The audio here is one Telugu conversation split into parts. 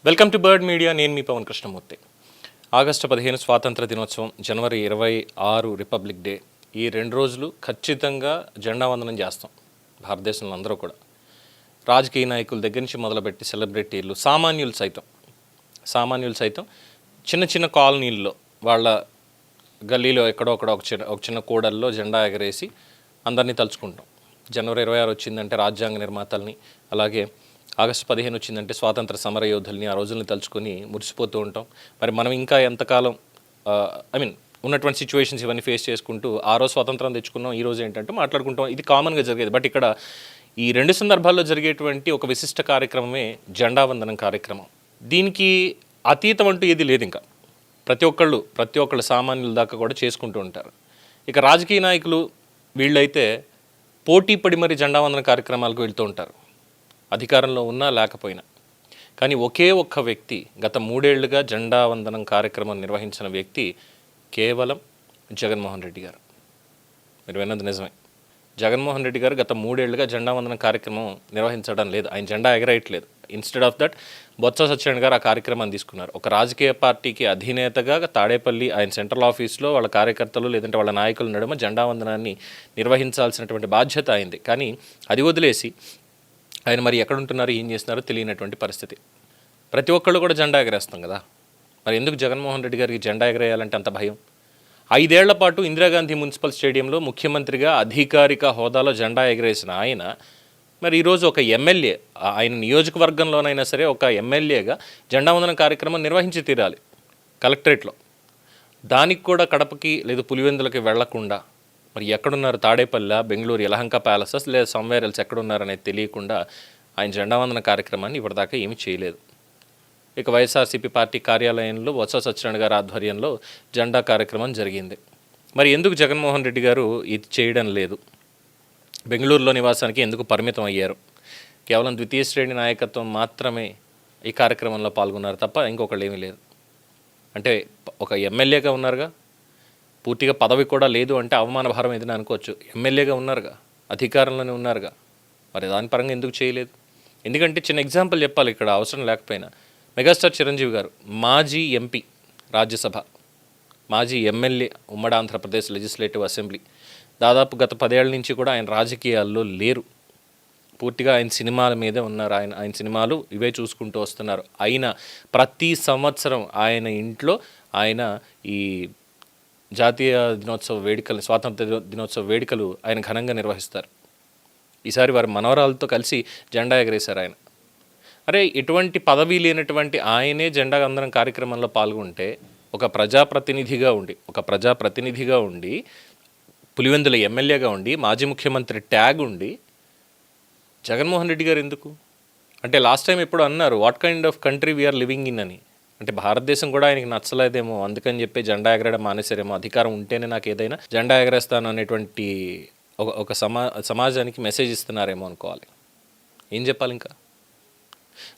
Welcome to bird media. నేను మీ పవన్ కృష్ణమూర్తి. ఆగస్టు 15 స్వాతంత్ర దినోత్సవం, జనవరి 26 రిపబ్లిక్ డే. ఈ 2 రోజులు ఖచ్చితంగా జెండా వందనం చేస్తాం భారతదేశంలో అందరూ కూడా. రాజకీయ నాయకుల దగ్గర నుంచి మొదలుపెట్టి సెలబ్రిటీలు, సామాన్యులు సైతం చిన్న చిన్న కాలనీల్లో వాళ్ళ గల్లీలో ఎక్కడో ఒక చిన్న కూడల్లో జెండా ఎగరేసి అందరినీ తలుచుకుంటాం. జనవరి 26 వచ్చిందంటే రాజ్యాంగ నిర్మాతల్ని, అలాగే ఆగస్టు 15 వచ్చిందంటే స్వాతంత్ర సమర యోధుల్ని, ఆ రోజుల్ని తలుచుకొని మురిసిపోతూ ఉంటాం. మరి మనం ఇంకా ఎంతకాలం ఉన్నటువంటి సిచ్యువేషన్స్ ఇవన్నీ ఫేస్ చేసుకుంటూ ఆ రోజు స్వాతంత్రం తెచ్చుకున్నాం, ఈ రోజు ఏంటంటే మాట్లాడుకుంటాం. ఇది కామన్గా జరిగేది. బట్ ఇక్కడ ఈ 2 సందర్భాల్లో జరిగేటువంటి ఒక విశిష్ట కార్యక్రమమే జెండా వందనం కార్యక్రమం. దీనికి అతీతం అంటూ ఏది లేదు. ఇంకా ప్రతి ఒక్కళ్ళు సామాన్యుల దాకా కూడా చేసుకుంటూ ఉంటారు. ఇక రాజకీయ నాయకులు వీళ్ళైతే పోటీ పడి మరి జెండా వందన కార్యక్రమాలకు వెళ్తూ ఉంటారు, అధికారంలో ఉన్నా లేకపోయినా. కానీ ఒకే ఒక్క వ్యక్తి గత 3 ఏళ్లుగా జెండా వందనం కార్యక్రమం నిర్వహించిన వ్యక్తి కేవలం జగన్మోహన్ రెడ్డి గారు. మీరు విన్నది నిజమే. జగన్మోహన్ రెడ్డి గారు గత 3 ఏళ్లుగా జెండా వందనం కార్యక్రమం నిర్వహించడం లేదు. ఆయన జెండా ఎగరేయట్లేదు. Instead of that Botsa Satyanarayana గారు ఆ కార్యక్రమాన్ని తీసుకున్నారు. ఒక రాజకీయ పార్టీకి అధినేతగా తాడేపల్లి ఆయన సెంట్రల్ ఆఫీస్లో వాళ్ళ కార్యకర్తలు లేదంటే వాళ్ళ నాయకుల నడుమ జెండా వందనాన్ని నిర్వహించాల్సినటువంటి బాధ్యత అయింది. కానీ అది వదిలేసి ఆయన మరి ఎక్కడుంటున్నారు, ఏం చేస్తున్నారో తెలియనటువంటి పరిస్థితి. ప్రతి ఒక్కళ్ళు కూడా జెండా ఎగరేస్తాం కదా. మరి ఎందుకు జగన్మోహన్ రెడ్డి గారికి జెండా ఎగరేయాలంటే అంత భయం? 5 ఏళ్ల పాటు ఇందిరాగాంధీ మున్సిపల్ స్టేడియంలో ముఖ్యమంత్రిగా అధికారిక హోదాలో జెండా ఎగరేసిన ఆయన మరి ఈరోజు ఒక ఎమ్మెల్యే, ఆయన నియోజకవర్గంలోనైనా సరే ఒక ఎమ్మెల్యేగా జెండా వందనం కార్యక్రమం నిర్వహించి తీరాలి కలెక్టరేట్లో. దానికి కూడా కడపకి లేదు పులివెందులకి వెళ్లకుండా మరి ఎక్కడున్నారు, తాడేపల్లి, బెంగళూరు, యలహంక ప్యాలెసెస్ లేదా సమ్వేర్ ఎల్స్ ఎక్కడున్నారనేది తెలియకుండా ఆయన జెండా వందన కార్యక్రమాన్ని ఇప్పటిదాకా ఏమీ చేయలేదు. ఇక వైఎస్ఆర్సీపీ పార్టీ కార్యాలయంలో బొత్స సత్యనారాయణ గారి ఆధ్వర్యంలో జెండా కార్యక్రమం జరిగింది. మరి ఎందుకు జగన్మోహన్ రెడ్డి గారు ఇది చేయడం లేదు? బెంగళూరులో నివాసానికి ఎందుకు పరిమితం అయ్యారు? కేవలం ద్వితీయ శ్రేణి నాయకత్వం మాత్రమే ఈ కార్యక్రమంలో పాల్గొన్నారు తప్ప ఇంకొకళ్ళు ఏమీ లేదు. అంటే ఒక ఎమ్మెల్యేగా ఉన్నారుగా, పూర్తిగా పదవి కూడా లేదు అంటే అవమాన భారం ఏదైనా అనుకోవచ్చు. ఎమ్మెల్యేగా ఉన్నారుగా, అధికారంలోనే ఉన్నారుగా, మరి దాని పరంగా ఎందుకు చేయలేదు? ఎందుకంటే చిన్న ఎగ్జాంపుల్ చెప్పాలి ఇక్కడ, అవసరం లేకపోయినా. మెగాస్టార్ చిరంజీవి గారు మాజీ ఎంపీ, రాజ్యసభ, మాజీ ఎమ్మెల్యే, ఉమ్మడి ఆంధ్రప్రదేశ్ లెజిస్లేటివ్ అసెంబ్లీ. దాదాపు గత 10 ఏళ్ల నుంచి కూడా ఆయన రాజకీయాల్లో లేరు. పూర్తిగా ఆయన సినిమాల మీదే ఉన్నారు. ఆయన సినిమాలు ఇవే చూసుకుంటూ వస్తున్నారు. అయినా ప్రతి సంవత్సరం ఆయన ఇంట్లో ఆయన ఈ జాతీయ దినోత్సవ వేడుకలు, స్వాతంత్ర దినోత్సవ వేడుకలు ఆయన ఘనంగా నిర్వహిస్తారు. ఈసారి వారి మనవరాలతో కలిసి జెండా ఎగరేశారు ఆయన. అరే, ఎటువంటి పదవి లేనటువంటి ఆయనే జెండా వందనం కార్యక్రమంలో పాల్గొంటే ఒక ప్రజాప్రతినిధిగా ఉండి పులివెందుల ఎమ్మెల్యేగా ఉండి మాజీ ముఖ్యమంత్రి ట్యాగ్ ఉండి జగన్మోహన్ రెడ్డి గారు ఎందుకు? అంటే లాస్ట్ టైం ఎప్పుడు అన్నారు, what kind of country we are living in అని. అంటే భారతదేశం కూడా ఆయనకి నచ్చలేదేమో, అందుకని చెప్పి జెండా ఎగరడం మానేశారేమో. అధికారం ఉంటేనే నాకు ఏదైనా జెండా ఎగరేస్తాను అనేటువంటి ఒక సమాజానికి మెసేజ్ ఇస్తున్నారేమో అనుకోవాలి. ఏం చెప్పాలి ఇంకా?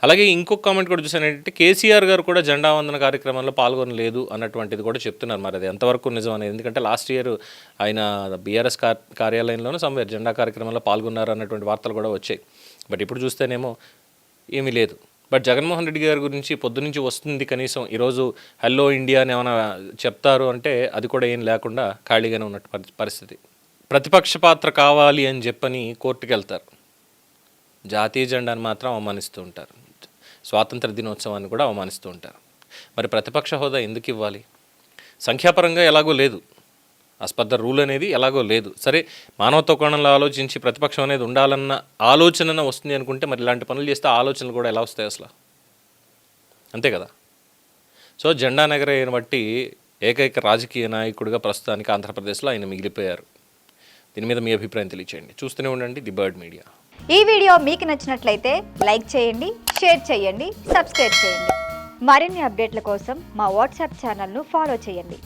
అలాగే ఇంకొక కామెంట్ కూడా చూసాను ఏంటంటే, కేసీఆర్ గారు కూడా జెండా వందన కార్యక్రమంలో పాల్గొనలేదు అన్నటువంటిది కూడా చెప్తున్నారు. మరి అది ఎంతవరకు నిజం అనేది. ఎందుకంటే లాస్ట్ ఇయర్ ఆయన బీఆర్ఎస్ కార్యాలయంలోనూ సమ్వేర్ జెండా కార్యక్రమంలో పాల్గొన్నారు అన్నటువంటి వార్తలు కూడా వచ్చాయి. బట్ ఇప్పుడు చూస్తేనేమో ఏమీ లేదు. బట్ జగన్మోహన్ రెడ్డి గారి గురించి పొద్దునుంచి వస్తుంది, కనీసం ఈరోజు హలో ఇండియా అని ఏమైనా చెప్తారు అంటే అది కూడా ఏం లేకుండా ఖాళీగానే ఉన్నట్టు పరిస్థితి. ప్రతిపక్ష పాత్ర కావాలి అని చెప్పని కోర్టుకు వెళ్తారు, జాతీయ జెండాను మాత్రం అవమానిస్తూ ఉంటారు, స్వాతంత్ర దినోత్సవాన్ని కూడా అవమానిస్తూ ఉంటారు. మరి ప్రతిపక్ష హోదా ఎందుకు ఇవ్వాలి? సంఖ్యాపరంగా ఎలాగో లేదు, అస్పర్ రూల్ అనేది ఎలాగో లేదు. సరే, మానవత్వ కోణంలో ఆలోచించి ప్రతిపక్షం అనేది ఉండాలన్న ఆలోచన వస్తుంది అనుకుంటే మరి ఇలాంటి పనులు చేస్తే ఆలోచనలు కూడా ఎలా వస్తాయి అసలు? అంతే కదా. సో జెండా ఎగరేయని బట్టి ఏకైక రాజకీయ నాయకుడిగా ప్రస్తుతానికి ఆంధ్రప్రదేశ్లో ఆయన మిగిలిపోయారు. దీని మీద మీ అభిప్రాయం తెలియచేయండి. చూస్తూనే ఉండండి ది బర్డ్ మీడియా. ఈ వీడియో మీకు నచ్చినట్లయితే లైక్ చేయండి, షేర్ చేయండి, సబ్స్క్రైబ్ చేయండి. మరిన్ని అప్డేట్ల కోసం మా వాట్సాప్ ఛానల్ను ఫాలో చేయండి.